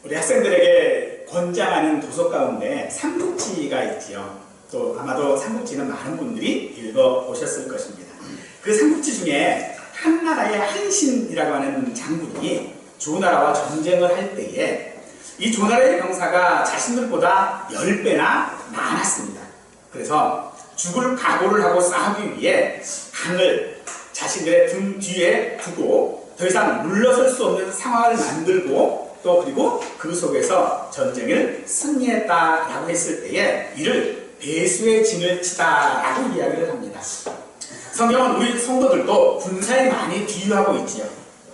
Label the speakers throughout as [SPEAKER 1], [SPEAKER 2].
[SPEAKER 1] 우리 학생들에게 권장하는 도서 가운데 삼국지가 있지요. 또 아마도 삼국지는 많은 분들이 읽어보셨을 것입니다. 그 삼국지 중에 한나라의 한신이라고 하는 장군이 조나라와 전쟁을 할 때에 이 조나라의 병사가 자신들보다 10배나 많았습니다. 그래서 죽을 각오를 하고 싸우기 위해 강을 자신들의 등 뒤에 두고 더 이상 물러설 수 없는 상황을 만들고 또 그리고 그 속에서 전쟁을 승리했다라고 했을 때에 이를 배수의 진을 치다라고 이야기를 합니다. 성경은 우리 성도들도 군사에 많이 비유하고 있지요.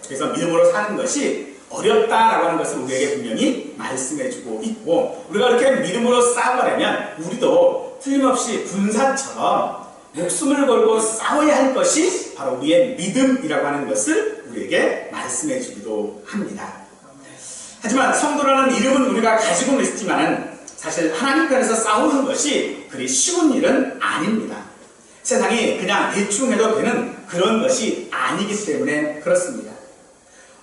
[SPEAKER 1] 그래서 믿음으로 사는 것이 어렵다라고 하는 것을 우리에게 분명히 말씀해주고 있고, 우리가 이렇게 믿음으로 싸우려면 우리도 틀림없이 군사처럼 목숨을 걸고 싸워야 할 것이 바로 우리의 믿음이라고 하는 것을 우리에게 말씀해주기도 합니다. 하지만 성도라는 이름은 우리가 가지고는 있지만 사실 하나님 편에서 싸우는 것이 그리 쉬운 일은 아닙니다. 세상이 그냥 대충 해도 되는 그런 것이 아니기 때문에 그렇습니다.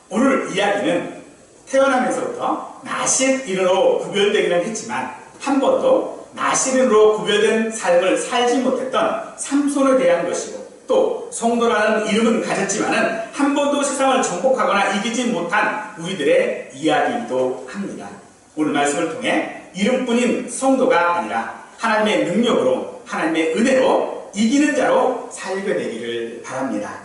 [SPEAKER 1] 오늘 이야기는 태어나면서부터 나실인으로 구별되기는 했지만 한 번도 나실인으로 구별된 삶을 살지 못했던 삼손에 대한 것이고, 또 성도라는 이름은 가졌지만은 한 번도 세상을 정복하거나 이기지 못한 우리들의 이야기이기도 합니다. 오늘 말씀을 통해 이름뿐인 성도가 아니라 하나님의 능력으로, 하나님의 은혜로 이기는 자로 살게 되기를 바랍니다.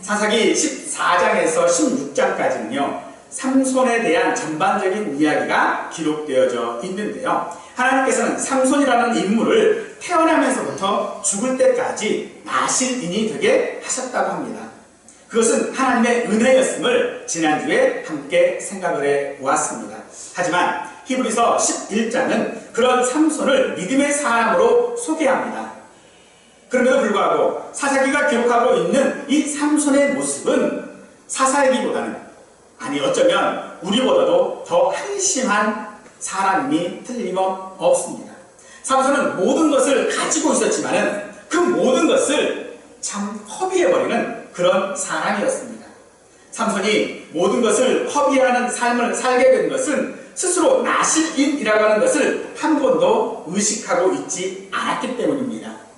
[SPEAKER 1] 사사기 14장에서 16장까지는요 삼손에 대한 전반적인 이야기가 기록되어져 있는데요, 하나님께서는 삼손이라는 인물을 태어나면서부터 죽을 때까지 나실인이 되게 하셨다고 합니다. 그것은 하나님의 은혜였음을 지난주에 함께 생각을 해보았습니다. 하지만 히브리서 11장은 그런 삼손을 믿음의 사람으로 소개합니다. 그럼에도 불구하고 사사기가 기록하고 있는 이 삼손의 모습은 사사기보다는, 아니 어쩌면 우리보다도 더 한심한 사람이 틀림없습니다. 삼손은 모든 것을 가지고 있었지만은 그 모든 것을 참 허비해버리는 그런 사람이었습니다. 삼손이 모든 것을 허비하는 삶을 살게 된 것은 스스로 나실인이라고 하는 것을 한 번도 의식하고 있지 않았기 때문입니다.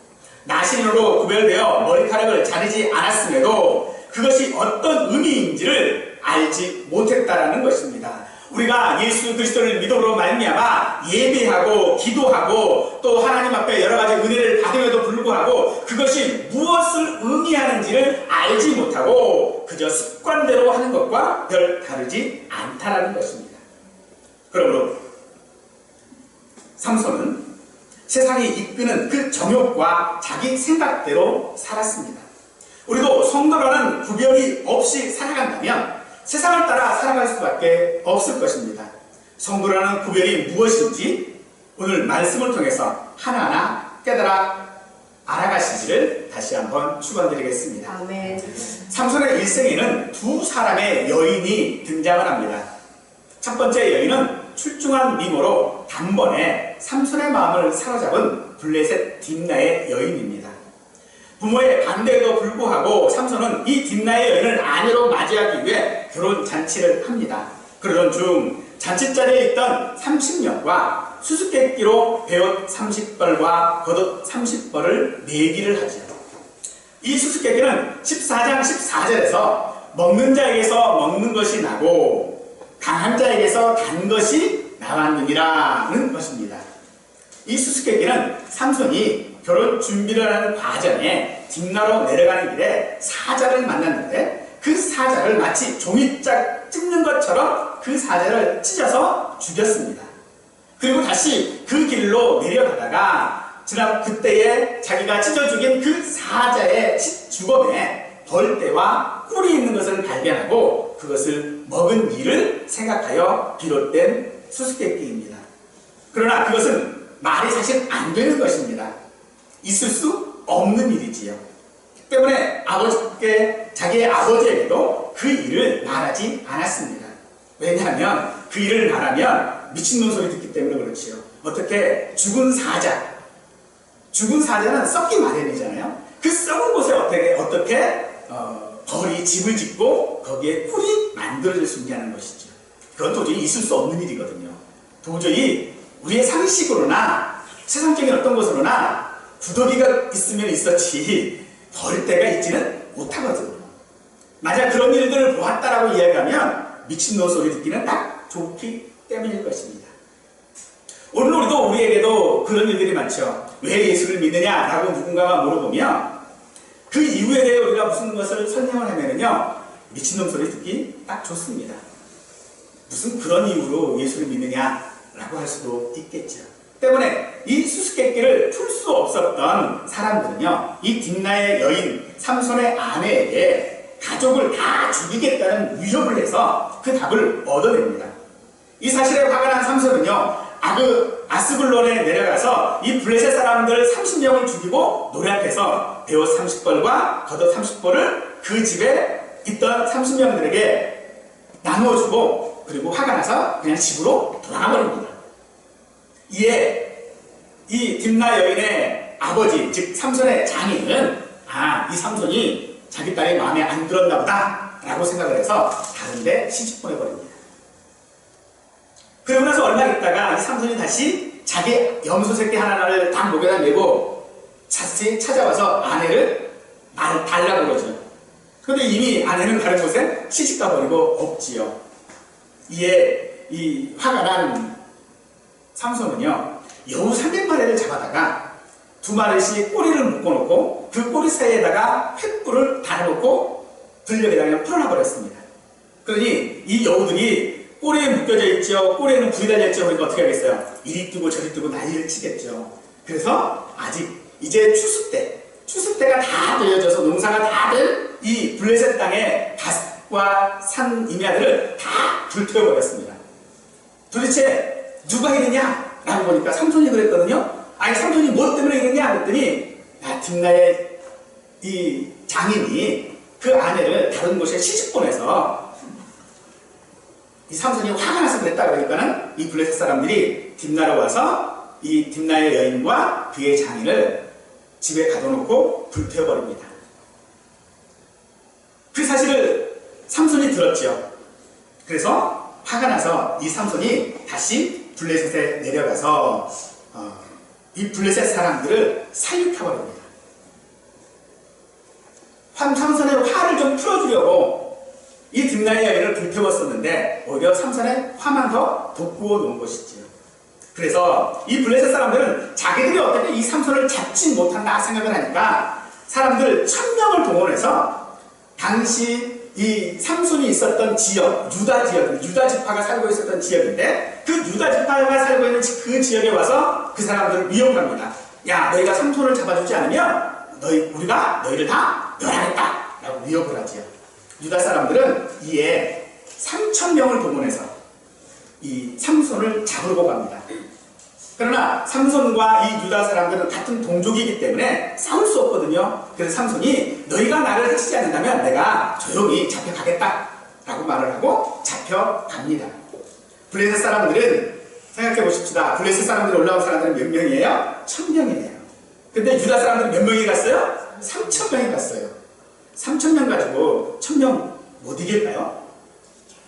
[SPEAKER 1] 나실인으로 구별되어 머리카락을 자르지 않았음에도 그것이 어떤 의미인지를 알지 못했다라는 것입니다. 우리가 예수 그리스도를 믿음으로 말미암아 예배하고 기도하고 또 하나님 앞에 여러 가지 은혜를 받음에도 불구하고 그것이 무엇을 의미하는지를 알지 못하고 그저 습관대로 하는 것과 별 다르지 않다라는 것입니다. 그러므로 삼손은 세상이 이끄는 그 정욕과 자기 생각대로 살았습니다. 우리도 성도라는 구별이 없이 살아간다면 세상을 따라 살아갈 수밖에 없을 것입니다. 성도라는 구별이 무엇인지 오늘 말씀을 통해서 하나하나 깨달아 알아가시기를 다시 한번 축원드리겠습니다.
[SPEAKER 2] 아멘.
[SPEAKER 1] 삼손의 일생에는 두 사람의 여인이 등장을 합니다. 첫 번째 여인은 출중한 미모로 단번에 삼손의 마음을 사로잡은 블레셋 딥나의 여인입니다. 부모의 반대에도 불구하고 삼손은 이 딥나의 여인을 아내로 맞이하기 위해 결혼잔치를 합니다. 그러던 중 잔치자리에 있던 30년과 수수께끼로 배옷 30벌과 겉옷 30벌을 내기를 하죠. 이 수수께끼는 14장 14절에서 먹는 자에게서 먹는 것이 나고 강한 자에게서 단 것이 나왔느니라는 것입니다. 이 수수께끼는 삼손이 결혼 준비를 하는 과정에 딥나로 내려가는 길에 사자를 만났는데 그 사자를 마치 종이짝 찢는 것처럼 그 사자를 찢어서 죽였습니다. 그리고 다시 그 길로 내려가다가 지난 그때에 자기가 찢어 죽인 그 사자의 주검에 벌떼와 꿀이 있는 것을 발견하고 그것을 먹은 일을 생각하여 비롯된 수수께끼입니다. 그러나 그것은 말이 사실 안 되는 것입니다. 있을 수 없는 일이지요. 때문에 아버지께 자기의 아버지에게도 그 일을 말하지 않았습니다. 왜냐하면 그 일을 말하면 미친놈 소리 듣기 때문에 그렇지요. 어떻게 죽은 사자는 썩기 마련이잖아요. 그 썩은 곳에 어떻게 벌이 집을 짓고 거기에 꿀이 만들어질 수 있냐는 것이죠. 그건 도저히 있을 수 없는 일이거든요. 도저히 우리의 상식으로나 세상적인 어떤 것으로나 구더기가 있으면 있었지 벌떼가 있지는 못하거든요. 만약 그런 일들을 보았다라고 이야기하면 미친놈 소리 듣기는 딱 좋기 때문일 것입니다. 오늘 우리도 우리에게도 그런 일들이 많죠. 왜 예수를 믿느냐라고 누군가가 물어보면 그 이유에 대해 우리가 무슨 것을 설명을 하면은요, 미친놈 소리 듣기 딱 좋습니다. 무슨 그런 이유로 예수를 믿느냐라고 할 수도 있겠죠. 때문에 이 수수께끼를 풀 수 없었던 사람들은요, 이 딥나의 여인 삼손의 아내에게 가족을 다 죽이겠다는 위협을 해서 그 답을 얻어냅니다. 이 사실에 화가 난 삼손은요, 아스글론에 내려가서 이 블레셋 사람들 30명을 죽이고 노래 앞에서 베옷 30벌과 겉옷 30벌을 그 집에 있던 30명들에게 나누어주고, 그리고 화가 나서 그냥 집으로 돌아가 버립니다. 이에 이 딥나 여인의 아버지, 즉 삼손의 장인은 이 삼손이 자기 딸의 마음에 안 들었나 보다 라고 생각을 해서 다른 데 시집 보내버립니다. 그러고 나서 얼마 있다가 이 삼손이 다시 자기 염소 새끼 하나를 딱 목에다 메고 다시 찾아와서 아내를 달라고 그러죠. 그런데 이미 아내는 다른 곳에 시집 가버리고 없지요. 이에 이 화가 난 삼손은요, 여우 300마리를 잡아다가 2마리씩 꼬리를 묶어놓고 그 꼬리 사이에다가 횃불을 달아놓고 들녘에다 그냥 풀어놔버렸습니다. 그러니 이 여우들이 꼬리에 묶여져 있죠. 꼬리에는 불이 달려있죠. 그러니까 어떻게 하겠어요? 이리 뜨고 저리 뜨고 난리를 치겠죠. 그래서 아직 이제 추수때가 다 되어져서 농사가 다 된 이 블레셋 땅의 밭과 산 임야들을 다 불태워버렸습니다. 도대체 누가 이러냐? 라고 보니까 삼손이 그랬거든요. 아니, 삼손이 뭐 때문에 이러냐? 그랬더니 딥나의 이 장인이 그 아내를 다른 곳에 시집 보내서 이 삼손이 화가 나서 그랬다 그러니까는 이 블레셋 사람들이 딥나로 와서 이 딥나의 여인과 그의 장인을 집에 가둬놓고 불태워버립니다. 그 사실을 삼손이 들었죠. 그래서 화가 나서 이 삼손이 다시 블레셋에 내려가서 이 블레셋 사람들을 살육해버립니다. 삼손의 화를 좀 풀어주려고 이 딥나의 여인을 불태웠었는데 오히려 삼손의 화만 더 돋구어 놓은 것이지요. 그래서 이 블레셋 사람들은 자기들이 어떻게 이 삼손을 잡지 못한다 생각을 하니까 사람들 1000명을 동원해서 당시 이 삼손이 있었던 지역, 유다 지파가 살고 있었던 지역인데 그 유다 지파가 살고 있는 그 지역에 와서 그 사람들을 위협합니다. 야, 너희가 삼손을 잡아주지 않으면 우리가 너희를 다 멸하겠다 라고 위협을 하지요. 유다 사람들은 이에 3000명을 동원해서 이 삼손을 잡으러 갑니다. 그러나 삼손과 이 유다 사람들은 같은 동족이기 때문에 싸울 수 없거든요. 그래서 삼손이 너희가 나를 해치지 않는다면 내가 조용히 잡혀가겠다 라고 말을 하고 잡혀갑니다. 블레셋 사람들은 생각해 보십시다. 블레셋 사람들이 올라온 사람들은 몇 명이에요? 1000명이에요. 근데 유다 사람들은 몇 명이 갔어요? 3000명이 갔어요. 3000명 가지고 1000명 못 이길까요?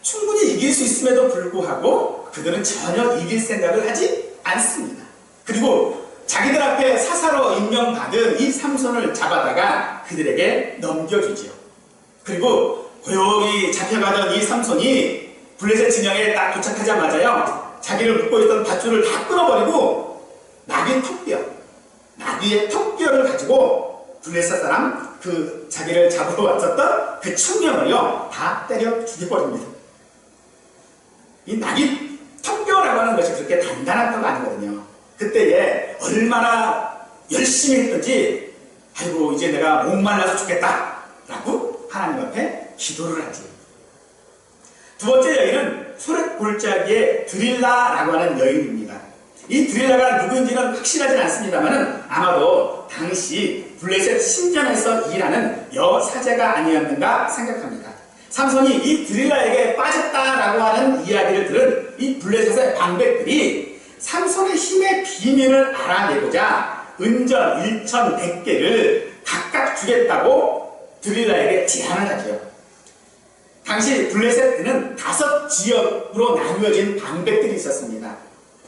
[SPEAKER 1] 충분히 이길 수 있음에도 불구하고 그들은 전혀 이길 생각을 하지 않습니다. 그리고 자기들 앞에 사사로 임명받은 이 삼손을 잡아다가 그들에게 넘겨주지요. 그리고 고요히 잡혀가던 이 삼손이 블레셋 진영에 딱 도착하자마자요, 자기를 묶고 있던 밧줄을 다 끊어버리고 나귀의 턱뼈를 가지고 블레셋 사람 자기를 잡으러 왔었던 그 1000명을요 다 때려 죽여버립니다. 이 나귀 턱뼈라고 하는 것이 그렇게 단단한 뼈가 아니거든요. 그때에 얼마나 열심히 했던지, 아이고 이제 내가 목말라서 죽겠다 라고 하나님 앞에 기도를 하지. 두 번째 여인은 소렛 골짜기의 드릴라라고 하는 여인입니다. 이 드릴라가 누구인지는 확실하진 않습니다만 아마도 당시 블레셋 신전에서 일하는 여사제가 아니었는가 생각합니다. 삼손이 이 드릴라에게 빠졌다라고 하는 이야기를 들은 이 블레셋의 방백들이 삼손의 힘의 비밀을 알아내고자 은전 1100개를 각각 주겠다고 드릴라에게 제안을 하죠. 당시 블레셋에는 5지역으로 나누어진 방백들이 있었습니다.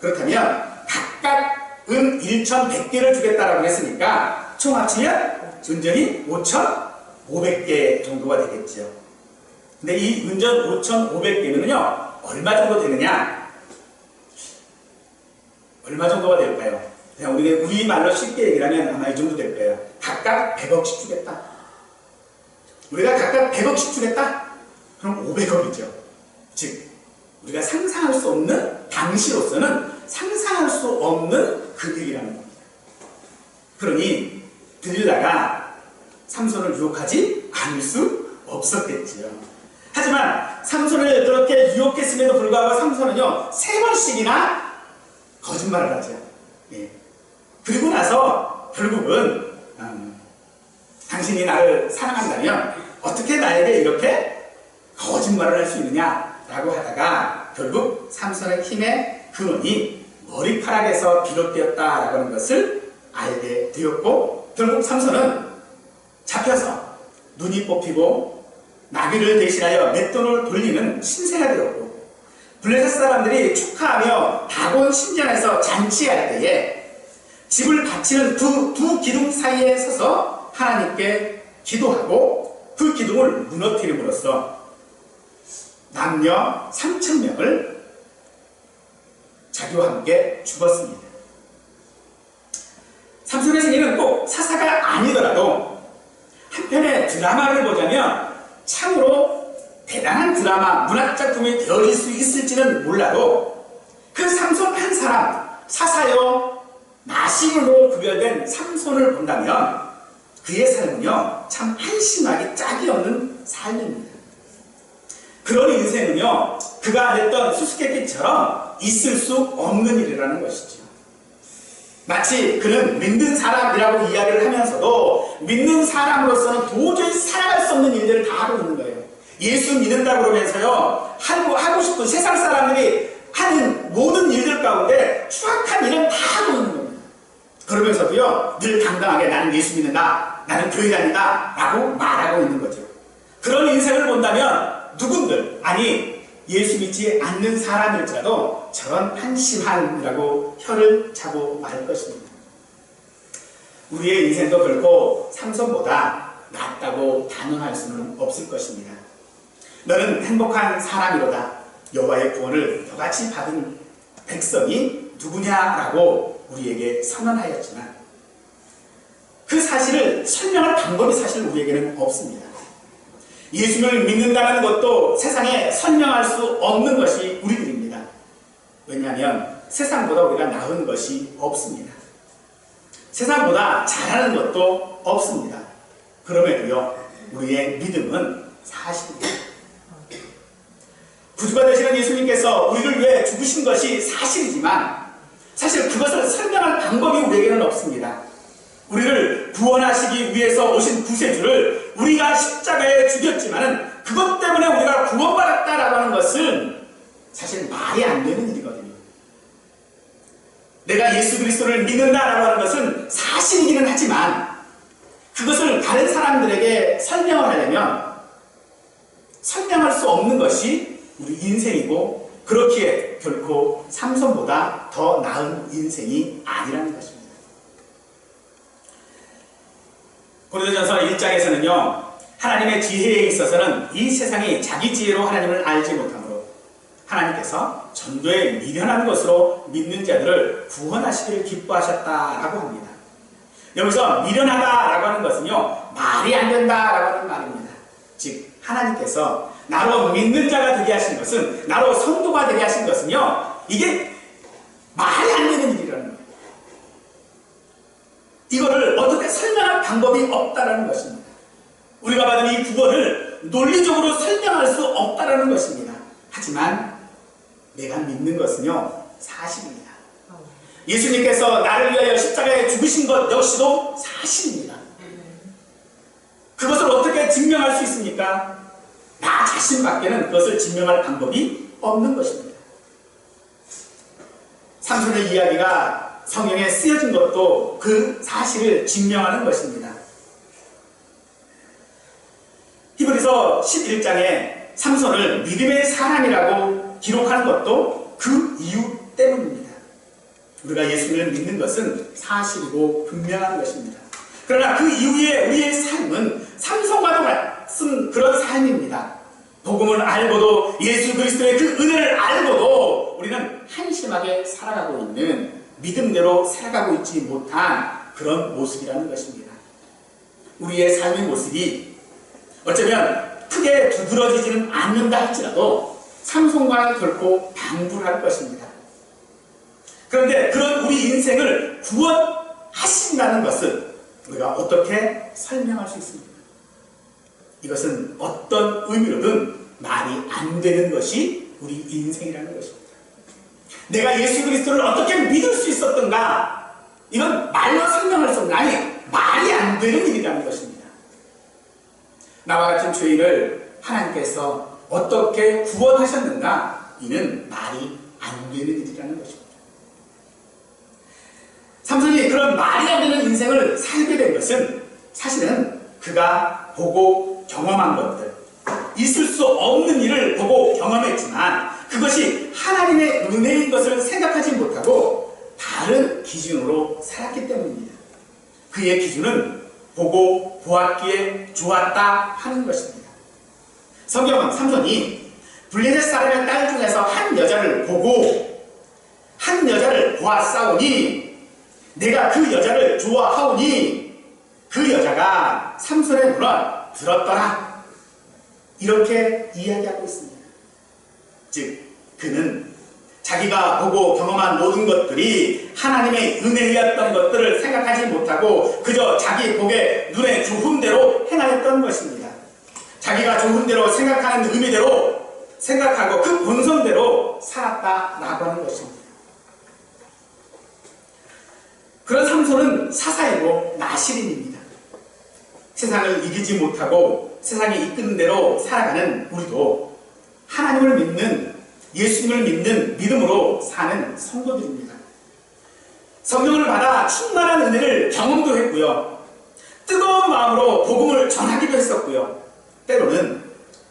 [SPEAKER 1] 그렇다면 각각 은 1,100개를 주겠다라고 했으니까 총 합치면 은전이 5,500개 정도가 되겠죠. 근데 이 은전 5,500개면요 얼마 정도 되느냐? 얼마 정도가 될까요? 그냥 우리말로 쉽게 얘기를 하면 아마 이 정도 될 거예요. 각각 100억씩 주겠다. 우리가 각각 100억씩 주겠다? 그럼 500억이죠. 즉 우리가 상상할 수 없는, 당시로서는 상상할 수 없는 금액이라는 겁니다. 그러니 들릴라가 삼손을 유혹하지 않을 수 없었겠지요. 하지만 삼손을 그렇게 유혹했음에도 불구하고 삼손은요 3번씩이나 거짓말을 하죠. 예. 그리고 나서 결국은 당신이 나를 사랑한다면 어떻게 나에게 이렇게 거짓말을 할 수 있느냐라고 하다가 결국 삼손의 힘의 근원이 머리카락에서 비롯되었다라고 하는 것을 알게 되었고, 결국 삼손은 잡혀서 눈이 뽑히고 나귀를 대신하여 맷돈을 돌리는 신세가 되었고, 블레셋 사람들이 축하하며 다곤 신전에서 잔치할 때에 집을 바치는 두 기둥 사이에 서서 하나님께 기도하고 그 기둥을 무너뜨림으로써 남녀 3,000명을 자기와 함께 죽었습니다. 삼손의 생애는 꼭 사사가 아니더라도 한편의 드라마를 보자면 참으로 대단한 드라마, 문학작품이 되어질 수 있을지는 몰라도 그 삼손 한 사람, 사사요 나심으로 구별된 삼손을 본다면 그의 삶은요 참 한심하기 짝이 없는 삶입니다. 그런 인생은요 그가 냈던 수수께끼처럼 있을 수 없는 일이라는 것이죠. 마치 그는 믿는 사람이라고 이야기를 하면서도 믿는 사람으로서는 도저히 살아갈 수 없는 일들을 다 하고 있는 거예요. 예수 믿는다고 그러면서요 하고 싶은 세상 사람들이 하는 모든 일들 가운데 추악한 일은 다 하고 있는 겁니다. 그러면서도요 늘 당당하게 나는 예수 믿는다, 나는 교회 다닌다 라고 말하고 있는 거죠. 그런 인생을 본다면 누군들, 아니 예수 믿지 않는 사람일지라도 저런 한심한이라고 혀를 차고 말 것입니다. 우리의 인생도 결코 삼손보다 낫다고 단언할 수는 없을 것입니다. 너는 행복한 사람이로다. 여호와의 구원을 너같이 받은 백성이 누구냐라고 우리에게 선언하였지만 그 사실을 설명할 방법이 사실 우리에게는 없습니다. 예수를 믿는다는 것도 세상에 설명할 수 없는 것이 우리들입니다. 왜냐하면 세상보다 우리가 나은 것이 없습니다. 세상보다 잘하는 것도 없습니다. 그럼에도요 우리의 믿음은 사실입니다. 구주가 되시는 예수님께서 우리를 위해 죽으신 것이 사실이지만 사실 그것을 설명할 방법이 우리에게는 없습니다. 우리를 구원하시기 위해서 오신 구세주를 우리가 십자가에 죽였지만은 그것 때문에 우리가 구원받았다라고 하는 것은 사실 말이 안 되는 일이거든요. 내가 예수 그리스도를 믿는다라고 하는 것은 사실이기는 하지만 그것을 다른 사람들에게 설명을 하려면 설명할 수 없는 것이 우리 인생이고, 그렇기에 결코 삼손보다 더 나은 인생이 아니라는 것입니다. 고린도전서 1장에서는요 하나님의 지혜에 있어서는 이 세상이 자기 지혜로 하나님을 알지 못하므로 하나님께서 전도에 미련한 것으로 믿는 자들을 구원하시기를 기뻐하셨다라고 합니다. 여기서 미련하다라고 하는 것은요 말이 안 된다라고 하는 말입니다. 즉 하나님께서 나로 믿는 자가 되게 하신 것은, 나로 성도가 되게 하신 것은요 이게 말이 안 되는 일이라는 거예요. 이거를 어떻게 설명할 방법이 없다라는 것입니다. 우리가 받은 이 구원을 논리적으로 설명할 수 없다라는 것입니다. 하지만 내가 믿는 것은요 사실입니다. 예수님께서 나를 위하여 십자가에 죽으신 것 역시도 사실입니다. 그것을 어떻게 증명할 수 있습니까? 나 자신밖에는 그것을 증명할 방법이 없는 것입니다. 삼손의 이야기가 성경에 쓰여진 것도 그 사실을 증명하는 것입니다. 히브리서 11장에 삼손을 믿음의 사람이라고 기록하는 것도 그 이유 때문입니다. 우리가 예수님을 믿는 것은 사실이고 분명한 것입니다. 그러나 그 이후에 우리의 삶은 삼손과도 같은 그런 삶입니다. 복음을 알고도 예수 그리스도의 그 은혜를 알고도 우리는 한심하게 살아가고 있는, 믿음대로 살아가고 있지 못한 그런 모습이라는 것입니다. 우리의 삶의 모습이 어쩌면 크게 두드러지지는 않는다 할지라도 삼손과는 결코 방불할 것입니다. 그런데 그런 우리 인생을 구원하신다는 것을 우리가 어떻게 설명할 수 있습니까? 이것은 어떤 의미로든 말이 안 되는 것이 우리 인생이라는 것입니다. 내가 예수 그리스도를 어떻게 믿을 수 있었던가, 이건 말로 설명할 수 없는, 아니 말이 안 되는 일이라는 것입니다. 나와 같은 죄인을 하나님께서 어떻게 구원하셨는가, 이는 말이 안 되는 일이라는 것입니다. 삼손이 그런 말이 안 되는 인생을 살게 된 것은 사실은 그가 보고 경험한 것들, 있을 수 없는 일을 보고 경험했지만 그것이 하나님의 은혜인 것을 생각하지 못하고 다른 기준으로 살았기 때문입니다. 그의 기준은 보고 보았기에 좋았다 하는 것입니다. 성경은 삼손이 블레셋 사람의 딸 중에서 한 여자를 보고 한 여자를 보았사오니 내가 그 여자를 좋아하오니 그 여자가 삼손의 물을 들었더라, 이렇게 이야기하고 있습니다. 즉 그는 자기가 보고 경험한 모든 것들이 하나님의 은혜였던 것들을 생각하지 못하고 그저 자기 복에 눈에 좋은 대로 행하였던 것입니다. 자기가 좋은 대로 생각하는 의미대로 생각하고 그 본성대로 살았다라고 하는 것입니다. 그런 삼손은 사사이고 나시린입니다. 세상을 이기지 못하고 세상이 이끄는 대로 살아가는 우리도 하나님을 믿는, 예수님을 믿는 믿음으로 사는 성도들입니다. 성령을 받아 충만한 은혜를 경험도 했고요, 뜨거운 마음으로 복음을 전하기도 했었고요, 때로는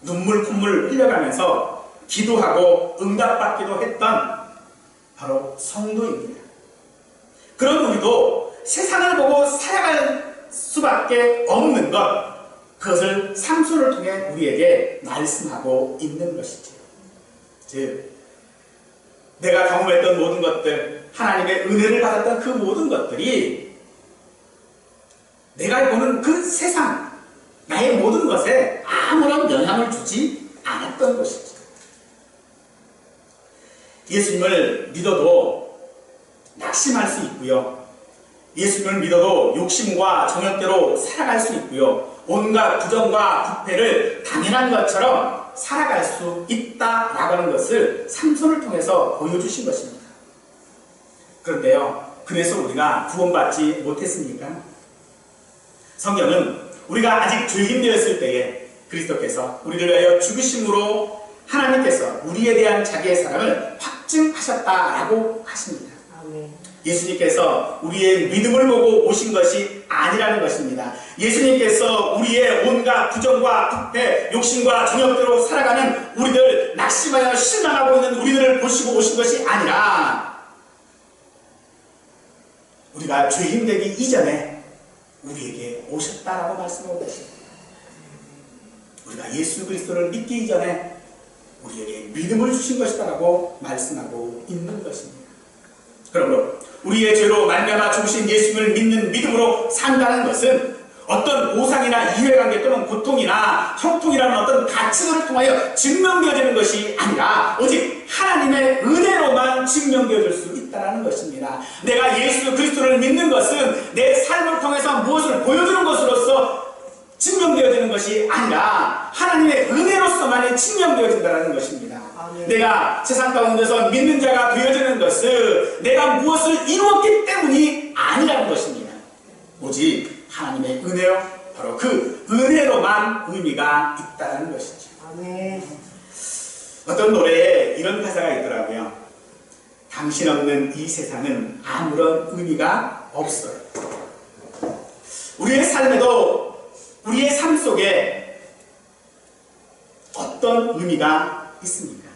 [SPEAKER 1] 눈물 콧물 흘려가면서 기도하고 응답받기도 했던 바로 성도입니다. 그런 우리도 세상을 보고 살아갈 수밖에 없는 것, 그것을 삼손을 통해 우리에게 말씀하고 있는 것이죠. 즉 내가 경험했던 모든 것들, 하나님의 은혜를 받았던 그 모든 것들이 내가 보는 그 세상, 나의 모든 것에 아무런 영향을 주지 않았던 것이죠. 예수님을 믿어도 낙심할 수 있고요, 예수님을 믿어도 욕심과 정욕대로 살아갈 수 있고요, 온갖 부정과 부패를 당연한 것처럼 살아갈 수 있다라고 하는 것을 삼손을 통해서 보여주신 것입니다. 그런데요, 그래서 우리가 구원받지 못했습니까? 성경은 우리가 아직 죄인 되었을 때에 그리스도께서 우리를 위하여 죽으심으로 하나님께서 우리에 대한 자기의 사랑을 확증하셨다라고 하십니다. 예수님께서 우리의 믿음을 보고 오신 것이 아니라는 것입니다. 예수님께서 우리의 온갖 부정과 부패, 욕심과 정욕대로 살아가는 우리들, 낙심하여 실망하고 있는 우리들을 보시고 오신 것이 아니라 우리가 죄인 되기 이전에 우리에게 오셨다라고 말씀하고 계십니다. 우리가 예수 그리스도를 믿기 이전에 우리에게 믿음을 주신 것이다라고 말씀하고 있는 것입니다. 그러므로 우리의 죄로 말미암아 죽으신 예수님을 믿는 믿음으로 산다는 것은 어떤 보상이나 이해관계 또는 고통이나 형통이라는 어떤 가치를 통하여 증명되어지는 것이 아니라 오직 하나님의 은혜로만 증명되어질 수 있다는 것입니다. 내가 예수 그리스도를 믿는 것은 내 삶을 통해서 무엇을 보여주는 것으로서 증명되어지는 것이 아니라 하나님의 은혜로서만이 증명되어진다는 것입니다. 내가 세상 가운데서 믿는 자가 되어지는 것은 내가 무엇을 이루었기 때문이 아니라는 것입니다. 오직 하나님의 은혜요, 바로 그 은혜로만 의미가 있다는 것이죠. 아멘. 어떤 노래에 이런 가사가 있더라고요. 당신 없는 이 세상은 아무런 의미가 없어요. 우리의 삶에도, 우리의 삶 속에 어떤 의미가 있습니까?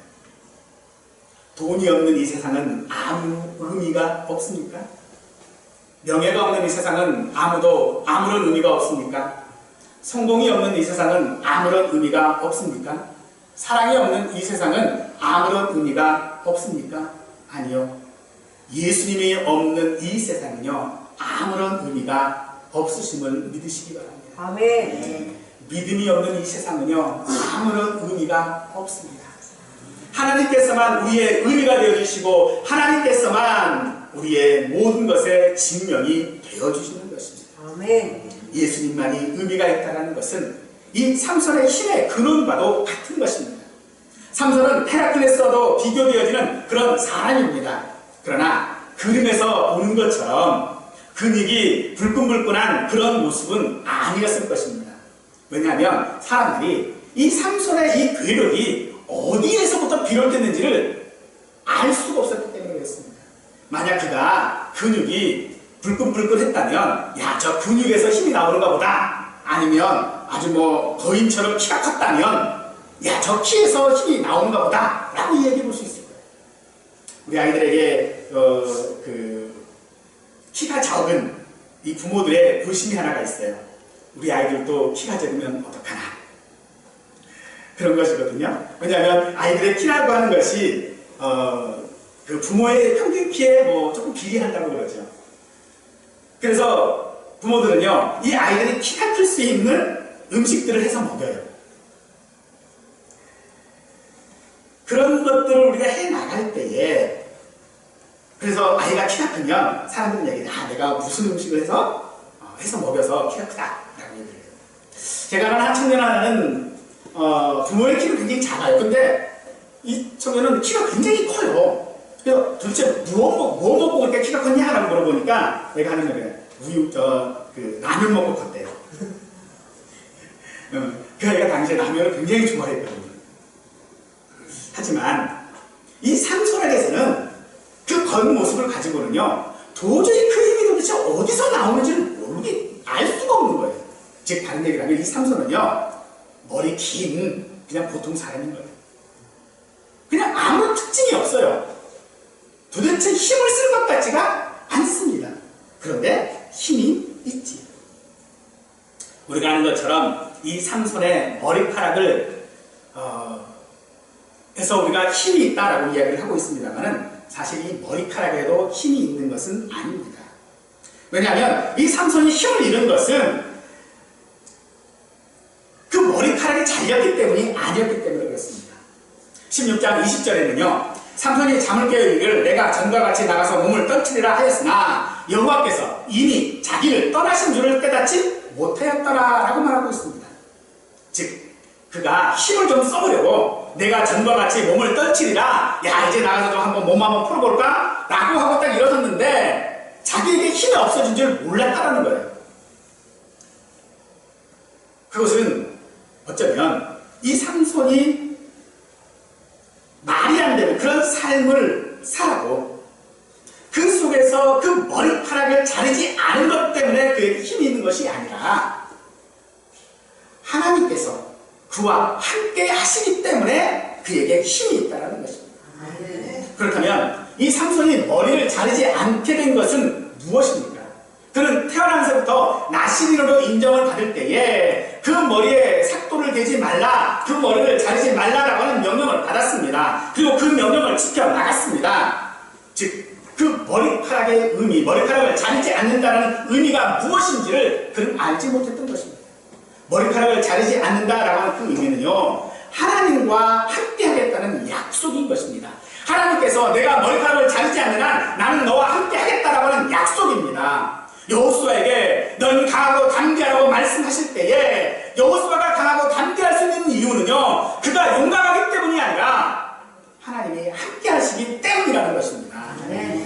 [SPEAKER 1] 돈이 없는 이 세상은 아무 의미가 없습니까? 명예가 없는 이 세상은 아무런 의미가 없습니까? 성공이 없는 이 세상은 아무런 의미가 없습니까? 사랑이 없는 이 세상은 아무런 의미가 없습니까? 아니요. 예수님이 없는 이 세상은요, 아무런 의미가 없으심을 믿으시기 바랍니다.
[SPEAKER 2] 아멘.
[SPEAKER 1] 믿음이 없는 이 세상은요, 아무런 의미가 없습니다. 하나님께서만 우리의 의미가 되어주시고 하나님께서만 우리의 모든 것의 증명이 되어주시는 것입니다.
[SPEAKER 2] 아멘.
[SPEAKER 1] 예수님만이 의미가 있다는 것은 이 삼손의 힘의 근원과도 같은 것입니다. 삼손은 헤라클레스와도 비교되어지는 그런 사람입니다. 그러나 그림에서 보는 것처럼 근육이 불끈불끈한 그런 모습은 아니었을 것입니다. 왜냐하면 사람들이 이 삼손의 이 괴력이 어디에서부터 비롯됐는지를 알 수가 없었기 때문에 그렇습니다. 만약 그가 근육이 불끈불끈했다면 야, 저 근육에서 힘이 나오는가 보다, 아니면 아주 거인처럼 키가 컸다면 야, 저 키에서 힘이 나오는가 보다 라고 이야기해 볼 수 있을 거예요. 우리 아이들에게 키가 적은 이 부모들의 불신이 하나가 있어요. 우리 아이들도 키가 적으면 어떡하나, 그런 것이거든요. 왜냐하면 아이들의 키라고 하는 것이 그 부모의 평균 키에 조금 비례한다고 그러죠. 그래서 부모들은요, 이 아이들이 키가 클 수 있는 음식들을 해서 먹여요. 그런 것들을 우리가 해 나갈 때에, 그래서 아이가 키가 크면 사람들은 얘기해요. 내가 무슨 음식을 해서 먹여서 키가 크다 라고 얘기해요. 제가 아는 한 청년 하나는 부모의 키는 굉장히 작아요. 근데 이 청년은 키가 굉장히 커요. 그래서 도대체 뭐 먹고 그렇게 키가 컸냐 라고 물어보니까 내가 하는 말이에요. 라면 먹고 컸대요. 그 아이가 당시에 라면을 굉장히 좋아했거든요. 하지만 이 삼손에게서는 그 겉모습을 가지고는요, 도저히 그 힘이 도대체 어디서 나오는지를 알 수가 없는 거예요. 즉 다른 얘기를 하면 이 삼손은요, 머리 긴 그냥 보통 사람인 거예요. 그냥 아무런 특징이 없어요. 도대체 힘을 쓸 것 같지가 않습니다. 그런데 힘이 있지. 우리가 아는 것처럼 이 삼손의 머리카락을 해서 우리가 힘이 있다라고 이야기를 하고 있습니다만은 사실 이 머리카락에도 힘이 있는 것은 아닙니다. 왜냐하면 이 삼손이 힘을 잃은 것은 그 머리카락이 잘렸기 때문이 아니었기 때문에 그렇습니다. 16장 20절에는요, 삼손이 잠을 깨어 이르기를 내가 전과 같이 나가서 몸을 떨치리라 하였으나 여호와께서 이미 자기를 떠나신 줄을 깨닫지 못하였더라 라고 말하고 있습니다. 즉 그가 힘을 좀 써보려고 내가 전과 같이 몸을 떨치리라, 야 이제 나가서 좀 한번 몸 한번 풀어볼까 라고 하고 딱 일어섰는데 자기에게 힘이 없어진 줄 몰랐다라는 거예요. 그것은 어쩌면 이 삼손이 말이 안 되는 그런 삶을 살아도 그 속에서 그 머리카락을 자르지 않은 것 때문에 그에게 힘이 있는 것이 아니라 하나님께서 그와 함께 하시기 때문에 그에게 힘이 있다는 것입니다. 그렇다면 이 삼손이 머리를 자르지 않게 된 것은 무엇입니까? 그는 태어나면서부터 나시린으로 인정을 받을 때에 그 머리에 삭도를 대지 말라, 그 머리를 자르지 말라라고 하는 명령을 받았습니다. 그리고 그 명령을 지켜나갔습니다. 즉 그 머리카락의 의미, 머리카락을 자르지 않는다는 의미가 무엇인지를 그는 알지 못했던 것입니다. 머리카락을 자르지 않는다라고 하는 그 의미는요, 하나님과 함께 하겠다는 약속인 것입니다. 하나님께서 내가 머리카락을 자르지 않는 한 나는 너와 함께 하겠다라고 하는 약속입니다. 여호수아에게 넌 강하고 담대하라고 말씀하실 때에 여호수아가 강하고 담대할 수 있는 이유는요, 그가 용감하기 때문이 아니라 하나님이 함께 하시기 때문이라는 것입니다.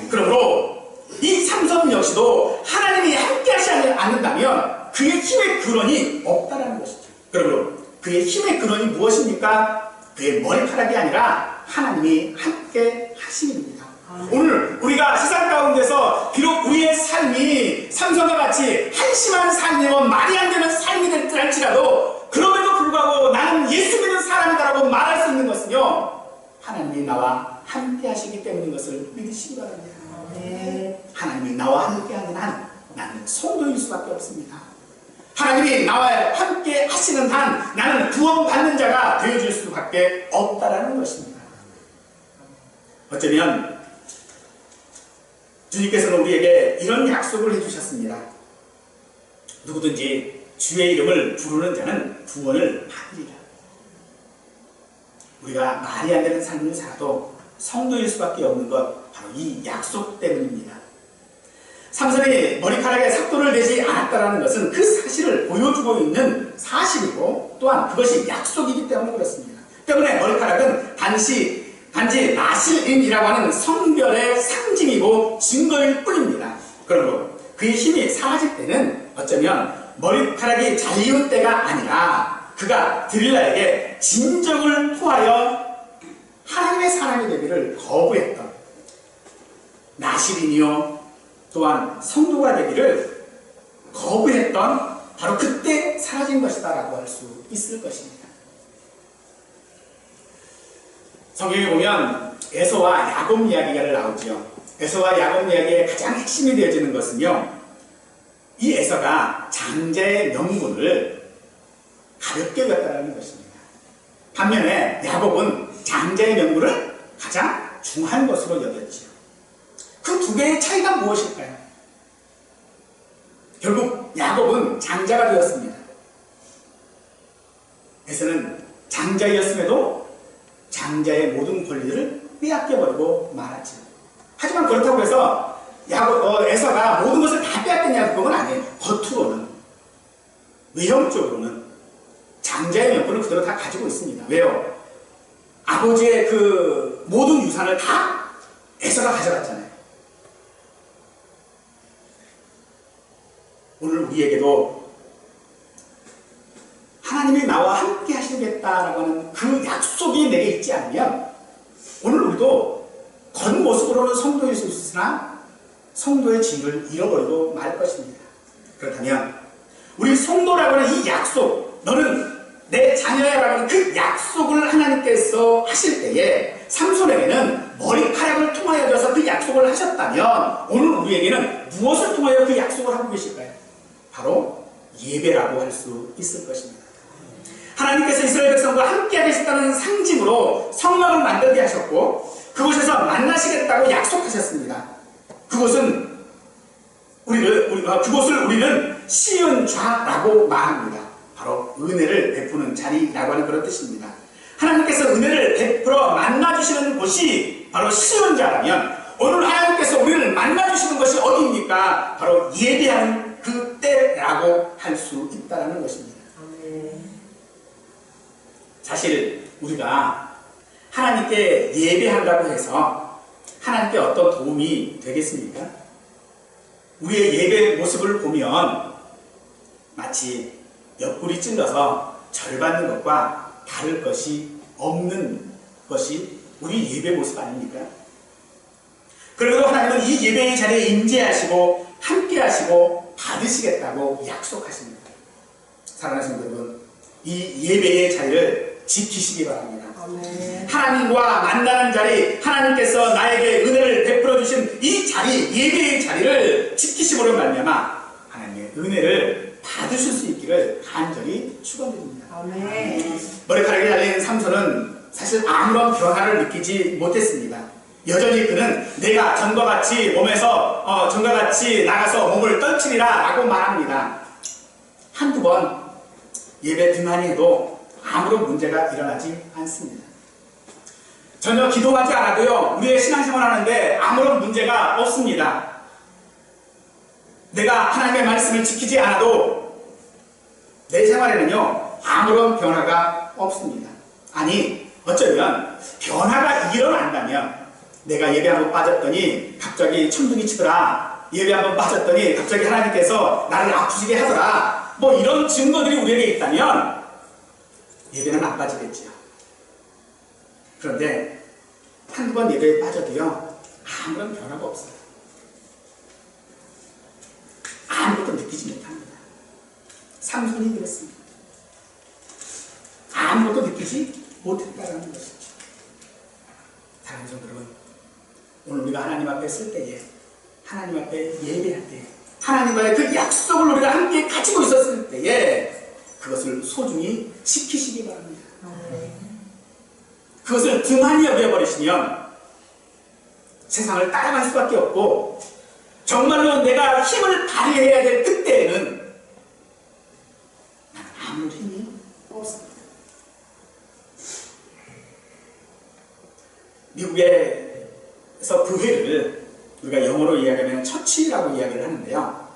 [SPEAKER 1] 그러므로 이 삼손 역시도 하나님이 함께 하시지 않는다면 그의 힘의 근원이 없다라는 것이죠. 그러므로 그의 힘의 근원이 무엇입니까? 그의 머리카락이 아니라 하나님이 함께 하심입니다. 오늘 우리가 세상 가운데서 비록 우리의 삶이 삼손과 같이 한심한 삶이고 말이 안 되는 삶이 될지라도 그럼에도 불구하고 나는 예수 믿는 사람이다라고 하나님이 나와 함께 하시기 때문인 것을 믿으시기 바랍니다. 하나님이 나와 함께 하는 한 나는 성도일 수밖에 없습니다. 하나님이 나와 함께 하시는 한 나는 구원받는 자가 되어줄 수밖에 없다라는 것입니다. 어쩌면 주님께서는 우리에게 이런 약속을 해주셨습니다. 누구든지 주의 이름을 부르는 자는 구원을 받으리라. 우리가 말이 안 되는 삶을 살아도 성도일 수밖에 없는 것 바로 이 약속 때문입니다. 삼손이 머리카락에 삭도를 내지 않았다는 것은 그 사실을 보여주고 있는 사실이고 또한 그것이 약속이기 때문에 그렇습니다. 때문에 머리카락은 단지 나실인이라고 하는 성별의 상징이고 증거일 뿐입니다. 그러므로 그의 힘이 사라질 때는 어쩌면 머리카락이 잘리운 때가 아니라 그가 드릴라에게 진정을 토하여 하나님의 사람이 되기를 거부했던 나실인이요 또한 성도가 되기를 거부했던 바로 그때 사라진 것이다 라고 할 수 있을 것입니다. 성경에 보면 에서와 야곱 이야기가 나오죠. 에서와 야곱 이야기의 가장 핵심이 되어지는 것은요, 이 에서가 장자의 명분을 가볍게 여겼다는 것입니다. 반면에 야곱은 장자의 명분을 가장 중한 것으로 여겼지요. 그 두 개의 차이가 무엇일까요? 결국 야곱은 장자가 되었습니다. 에서는 장자였음에도 장자의 모든 권리를 빼앗겨버리고 말았죠. 하지만 그렇다고 해서 에서가 모든 것을 다 빼앗겼냐 그건 아니에요. 겉으로는, 외형적으로는 장자의 명분을 그대로 다 가지고 있습니다. 왜요? 아버지의 그 모든 유산을 다 에서가 가져갔잖아요. 오늘 우리에게도 하나님이 나와 함께 하시겠다라고 하는 그 약속이 내게 있지 않으면 오늘 우리도 겉모습으로는 성도일 수 있으나 성도의 진을 잃어버리고 말 것입니다. 그렇다면 우리 성도라고 하는 이 약속, 너는 내 자녀야라고 하는 그 약속을 하나님께서 하실 때에 삼손에게는 머리카락을 통하여서 그 약속을 하셨다면 오늘 우리에게는 무엇을 통하여 그 약속을 하고 계실까요? 바로 예배라고 할 수 있을 것입니다. 하나님께서 이스라엘 백성과 함께 하겠다는 상징으로 성막을 만들게 하셨고 그곳에서 만나시겠다고 약속하셨습니다. 그곳을 우리는 시은좌라고 말합니다. 바로 은혜를 베푸는 자리라고 하는 그런 뜻입니다. 하나님께서 은혜를 베풀어 만나주시는 곳이 바로 시은좌라면 오늘 하나님께서 우리를 만나주시는 것이 어디입니까? 바로 예배하는 그때라고 할 수 있다는 것입니다. 사실 우리가 하나님께 예배한다고 해서 하나님께 어떤 도움이 되겠습니까? 우리의 예배 모습을 보면 마치 옆구리 찔러서 절 받는 것과 다를 것이 없는 것이 우리 예배 모습 아닙니까? 그래도 하나님은 이 예배의 자리에 임재하시고 함께 하시고 받으시겠다고 약속하십니다. 사랑하는 성도 여러분, 이 예배의 자리를 지키시기 바랍니다. 아멘. 하나님과 만나는 자리, 하나님께서 나에게 은혜를 베풀어 주신 이 자리, 예배의 자리를 지키심으로 말미암아 하나님의 은혜를 받으실 수 있기를 간절히 축원드립니다. 아멘. 머리카락이 달린 삼손은 사실 아무런 변화를 느끼지 못했습니다. 여전히 그는 내가 전과 같이 몸에서 전과 같이 나가서 몸을 떨치리라 라고 말합니다. 한두 번 예배 등한히 해도 아무런 문제가 일어나지 않습니다. 전혀 기도하지 않아도요, 우리의 신앙생활 하는데 아무런 문제가 없습니다. 내가 하나님의 말씀을 지키지 않아도 내 생활에는요, 아무런 변화가 없습니다. 아니, 어쩌면 변화가 일어난다면 내가 예배 한번 빠졌더니 갑자기 천둥이 치더라, 예배 한번 빠졌더니 갑자기 하나님께서 나를 아프시게 하더라, 뭐 이런 증거들이 우리에게 있다면 예배는 안 빠지겠지요. 그런데 한두 번 예배에 빠져도요, 아무런 변화가 없어요. 아무것도 느끼지 못합니다. 삼손이 그랬습니다. 아무것도 느끼지 못했다는 것이죠. 사랑하는 성도 여러분, 오늘 우리가 하나님 앞에 쓸 때에, 하나님 앞에 예배할 때에, 하나님과의 그 약속을 우리가 함께 가지고 있었을 때에 그것을 소중히 지키시기 바랍니다. 그것을 등한히 여겨버리시면 세상을 따라갈 수밖에 없고, 정말로 내가 힘을 발휘해야 될 그때에는 나는 아무 힘이 없습니다. 미국에서 교회를 우리가 영어로 이야기하면 처치라고 이야기를 하는데요,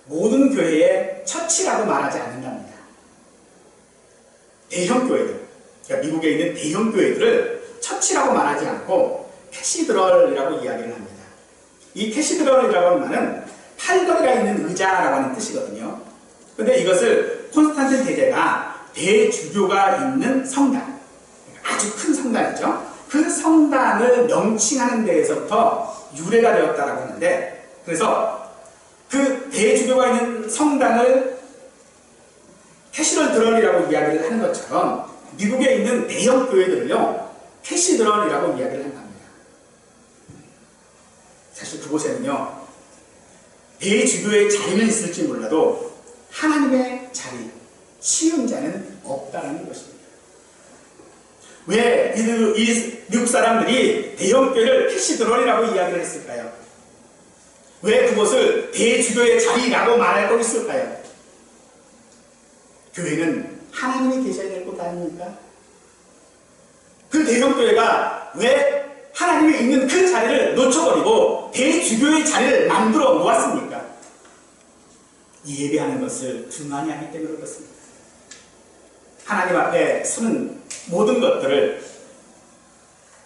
[SPEAKER 1] 모든 교회에 처치라고 말하지 않는답니다. 대형 교회들, 그러니까 미국에 있는 대형 교회들을 처치라고 말하지 않고 캐시드럴이라고 이야기를 합니다. 이 캐시드럴이라고 하는 말은 팔걸이가 있는 의자라고 하는 뜻이거든요. 그런데 이것을 콘스탄틴 대제가 대주교가 있는 성당, 아주 큰 성당이죠. 그 성당을 명칭하는 데에서부터 유래가 되었다라고 하는데, 그래서 그 대주교가 있는 성당을 캐시드럴이라고 이야기를 하는 것처럼 미국에 있는 대형 교회들을요, 캐시드럴이라고 이야기를 한답니다. 사실 그곳에는요, 대주교의 자리는 있을지 몰라도 하나님의 자리, 시음자는 없다는 것입니다. 왜 이 미국 사람들이 대형 교회를 캐시드럴이라고 이야기를 했을까요? 왜 그곳을 대주교의 자리라고 말할 거 있을까요? 교회는 하나님이 계셔야 될 곳 아닙니까? 그 대형 교회가 왜 하나님이 있는 그 자리를 놓쳐버리고 대주교의 자리를 만들어 놓았습니까? 예배하는 것을 중요히 하기 때문에 그렇습니다. 하나님 앞에 서는 모든 것들을,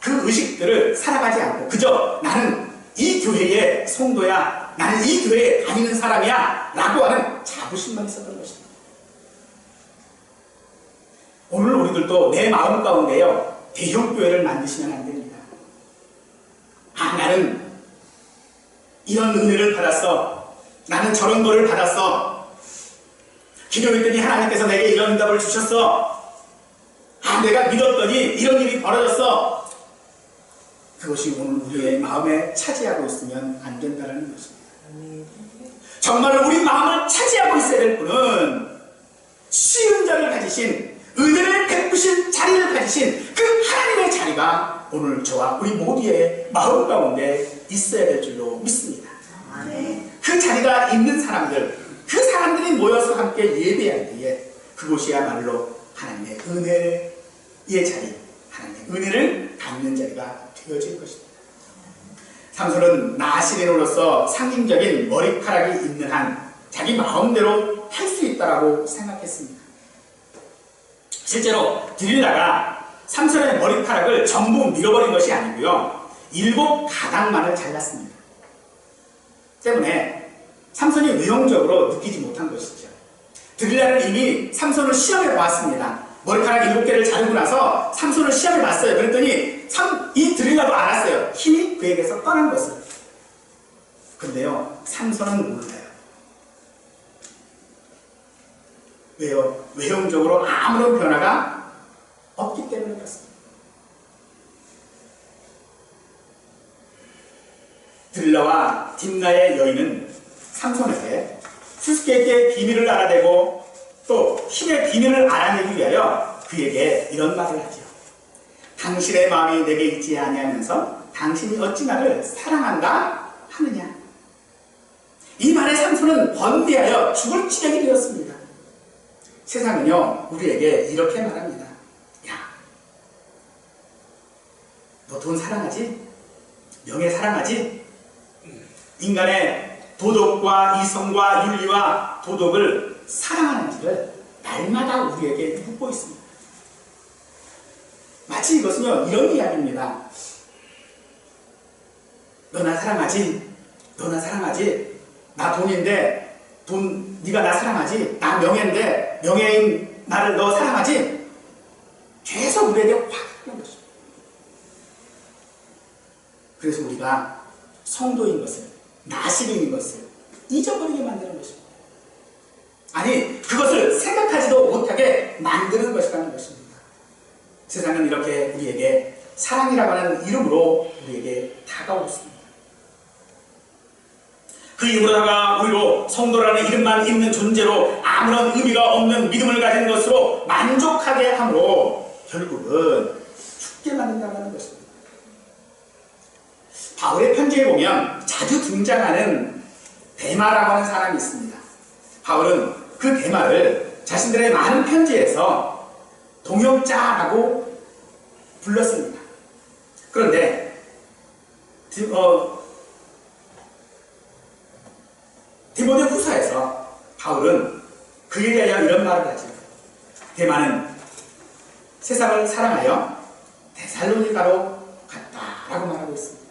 [SPEAKER 1] 그 의식들을 살아가지 않고 그저 나는 이 교회의 성도야, 나는 이 교회에 다니는 사람이야 라고 하는 자부심만 있었던 것입니다. 오늘 우리들도 내 마음 가운데요, 대형 교회를 만드시면 안 됩니다. 아, 나는 이런 은혜를 받았어, 나는 저런 거를 받았어, 기도했더니 하나님께서 내게 이런 응답을 주셨어, 아, 내가 믿었더니 이런 일이 벌어졌어. 그것이 오늘 우리의 마음에 차지하고 있으면 안 된다는 것입니다. 정말로 우리 마음을 차지하고 있어야 될 분은 시음자를 가지신, 은혜를 베푸신 자리를 가지신 그 하나님의 자리가 오늘 저와 우리 모두의 마음 가운데 있어야 될 줄로 믿습니다. 그 자리가 있는 사람들, 그 사람들이 모여서 함께 예배할 때에 그곳이야말로 하나님의 은혜의 자리, 하나님의 은혜를 담는 자리가 되어질 것입니다. 삼손은 나시린으로서 상징적인 머리카락이 있는 한 자기 마음대로 할 수 있다라고 생각했습니다. 실제로 드릴라가 삼손의 머리카락을 전부 밀어버린 것이 아니고요, 7가닥만을 잘랐습니다. 때문에 삼손이 외형적으로 느끼지 못한 것이죠. 드릴라는 이미 삼손을 시험해 보았습니다. 머리카락 7개를 자르고 나서 삼손을 시험해 봤어요. 그랬더니 이 드릴라도 알았어요. 힘이 그에게서 떠난 것을. 그런데요, 삼손은 몰라요. 왜요? 외형적으로 아무런 변화가 없기 때문에 그렇습니다. 드릴라와 딥나의 여인은 삼손에게 수수께끼의 비밀을 알아내고 또 힘의 비밀을 알아내기 위하여 그에게 이런 말을 하죠. 당신의 마음이 내게 있지 아니하면서 당신이 어찌 나를 사랑한다 하느냐. 이 말에 삼손은 번뇌하여 죽을 지경이 되었습니다. 세상은요, 우리에게 이렇게 말합니다. 야, 너 돈 사랑하지? 명예 사랑하지? 인간의 도덕과 이성과 윤리와 도덕을 사랑하는지를 날마다 우리에게 묻고 있습니다. 마치 이것은요, 이런 이야기입니다. 너 나 사랑하지? 너 나 사랑하지? 나 돈인데 네가 나 사랑하지? 나 명예인데 명예인 나를 너 사랑하지? 계속 우리에게 확 하는 것입니다. 그래서 우리가 성도인 것을, 나시린인 것을 잊어버리게 만드는 것입니다. 아니, 그것을 생각하지도 못하게 만드는 것이라는 것입니다. 세상은 이렇게 우리에게 사랑이라고 하는 이름으로 우리에게 다가오습니다. 그 이름으로다가 우리로 성도라는 이름만 있는 존재로 아무런 의미가 없는 믿음을 가진 것으로 만족하게 함으로 결국은 죽게 만든다는 것입니다. 바울의 편지에 보면 자주 등장하는 데마라고 하는 사람이 있습니다. 바울은 그 데마를 자신들의 많은 편지에서 동역자라고 불렀습니다. 그런데 디모데 후서에서 바울은 그에 대하여 이런 말을 하죠. 데마는 세상을 사랑하여 데살로니가로 갔다라고 말하고 있습니다.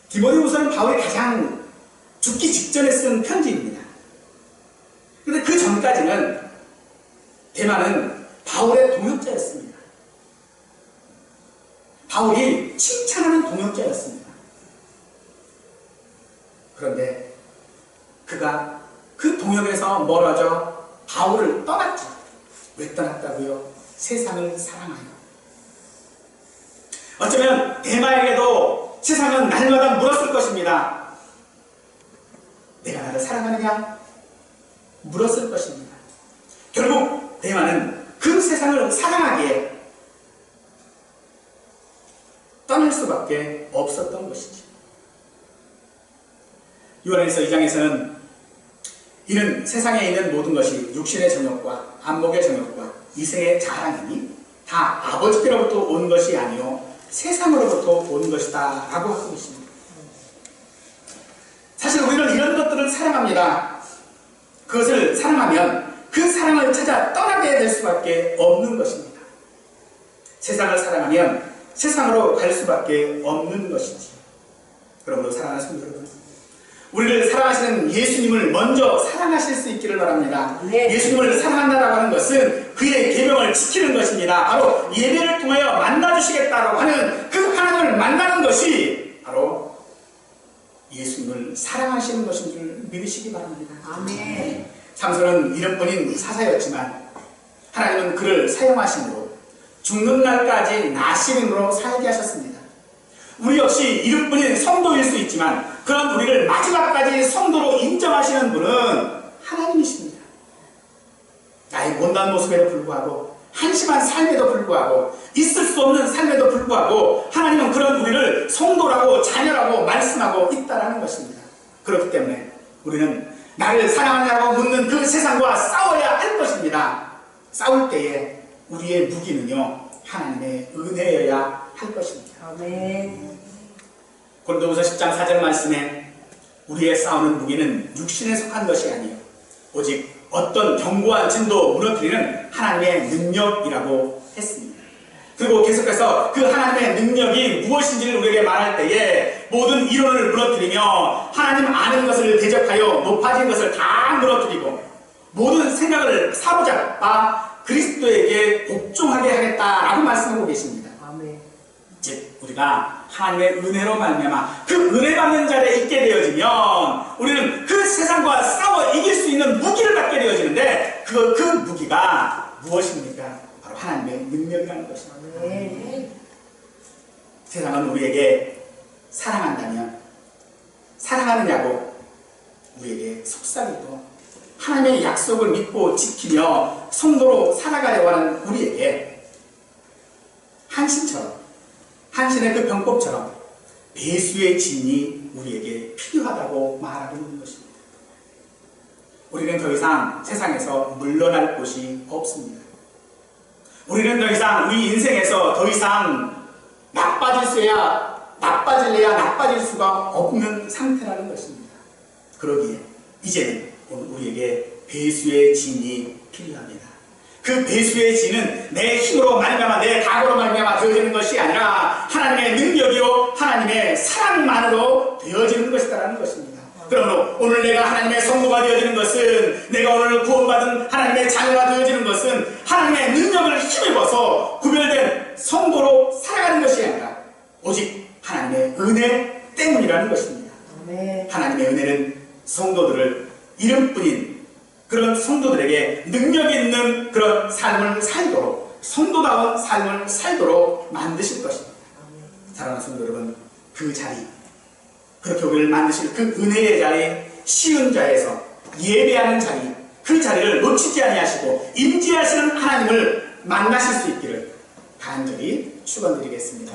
[SPEAKER 1] 디모데 후서는 바울이 가장 죽기 직전에 쓴 편지입니다. 그런데 그 전까지는 데마는 바울의 동역자였습니다. 바울이 칭찬하는 동역자였습니다. 그런데 그가 그 동역에서 멀어져 바울을 떠났죠. 왜 떠났다고요? 세상을 사랑하여. 어쩌면 데마에게도 세상은 날마다 물었을 것입니다. 내가 나를 사랑하느냐? 물었을 것입니다. 결국 데마는 그 세상을 사랑하기에 떠날 수밖에 없었던 것이죠. 요한일서 2장에서는 이는 세상에 있는 모든 것이 육신의 정욕과 안목의 정욕과 이생의 자랑이니 다 아버지께로부터 온 것이 아니요 세상으로부터 온 것이다 라고 하고 있습니다. 사실 우리는 이런 것들을 사랑합니다. 그것을 사랑하면 그 사랑을 찾아 떠나게 될 수밖에 없는 것입니다. 세상을 사랑하면 세상으로 갈 수밖에 없는 것이지. 그러므로 사랑하는 성도 여러분, 우리를 사랑하시는 예수님을 먼저 사랑하실 수 있기를 바랍니다. 네. 예수님을 사랑한다라고 하는 것은 그의 계명을 지키는 것입니다. 바로 예배를 통하여 만나주시겠다라고 하는 그 하나님을 만나는 것이 바로 예수님을 사랑하시는 것인 줄 믿으시기 바랍니다. 아멘. 삼손은 이름뿐인 사사였지만 하나님은 그를 사용하심으로 죽는 날까지 나시린으로 살게 하셨습니다. 우리 역시 이름뿐인 성도일 수 있지만 그런 우리를 마지막까지 성도로 인정하시는 분은 하나님이십니다. 나의 못난 모습에도 불구하고 한심한 삶에도 불구하고 있을 수 없는 삶에도 불구하고 하나님은 그런 우리를 성도라고 자녀라고 말씀하고 있다는 것입니다. 그렇기 때문에 우리는 나를 사랑하냐고 묻는 그 세상과 싸워야 할 것입니다. 싸울 때에 우리의 무기는요 하나님의 은혜여야 할 것입니다. 아멘. 고린도후서 10장 4절 말씀에 우리의 싸우는 무기는 육신에 속한 것이 아니요 오직 어떤 견고한 진도 무너뜨리는 하나님의 능력이라고 했습니다. 그리고 계속해서 그 하나님의 능력이 무엇인지를 우리에게 말할 때에 모든 이론을 무너뜨리며 하나님 아는 것을 대적하여 높아진 것을 다 무너뜨리고 모든 생각을 사로잡아 그리스도에게 복종하게 하겠다라고 말씀하고 계십니다. 아멘. 즉 우리가 하나님의 은혜로 말미암아 그 은혜 받는 자리에 있게 되어지면 우리는 그 세상과 싸워 이길 수 있는 무기를 갖게 되어지는데 그 무기가 무엇입니까? 바로 하나님의 능력이라는 것입니다. 네. 세상은 우리에게 사랑한다면 사랑하느냐고 우리에게 속삭이고 하나님의 약속을 믿고 지키며 성도로 살아가려고 하는 우리에게 한신처럼 한신의 그 병법처럼 배수의 진이 우리에게 필요하다고 말하고 있는 것입니다. 우리는 더 이상 세상에서 물러날 곳이 없습니다. 우리는 더 이상 우리 인생에서 더 이상 나빠질래야 나빠질 수가 없는 상태라는 것입니다. 그러기에 이제는 우리에게 배수의 진이 필요합니다. 그 배수의 진은 내 힘으로 말미암아 내 각오로 말미암아 되어지는 것이 아니라 하나님의 능력이요 하나님의 사랑만으로 되어지는 것이다라는 것입니다. 그러므로 오늘 내가 하나님의 성도가 되어지는 것은 내가 오늘 구원받은 하나님의 자녀가 되어지는 것은 하나님의 능력을 힘입어서 구별된 성도로 살아가는 것이 아니라 오직 하나님의 은혜 때문이라는 것입니다. 네. 하나님의 은혜는 성도들을 이름뿐인 그런 성도들에게 능력 있는 그런 삶을 살도록 성도다운 삶을 살도록 만드실 것입니다. 사랑하는 성도 여러분, 그 자리, 그렇게 우리를 만드실 그 은혜의 자리, 쉬운 자에서 예배하는 자리, 그 자리를 놓치지 아니하시고 임재하시는 하나님을 만나실 수 있기를 간절히 축원드리겠습니다.